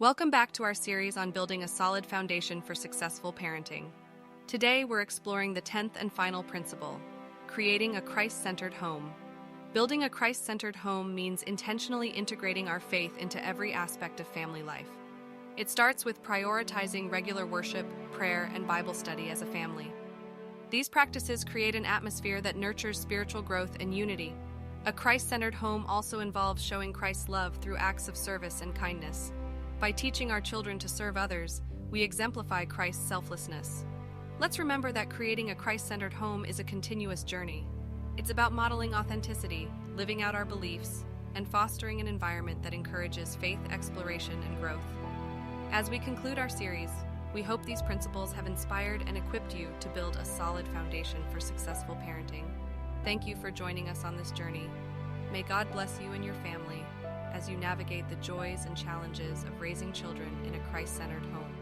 Welcome back to our series on building a solid foundation for successful parenting. Today, we're exploring the 10th and final principle, creating a Christ-centered home. Building a Christ-centered home means intentionally integrating our faith into every aspect of family life. It starts with prioritizing regular worship, prayer, and Bible study as a family. These practices create an atmosphere that nurtures spiritual growth and unity. A Christ-centered home also involves showing Christ's love through acts of service and kindness. By teaching our children to serve others, we exemplify Christ's selflessness. Let's remember that creating a Christ-centered home is a continuous journey. It's about modeling authenticity, living out our beliefs, and fostering an environment that encourages faith, exploration, and growth. As we conclude our series, we hope these principles have inspired and equipped you to build a solid foundation for successful parenting. Thank you for joining us on this journey. May God bless you and your family as you navigate the joys and challenges of raising children in a Christ-centered home.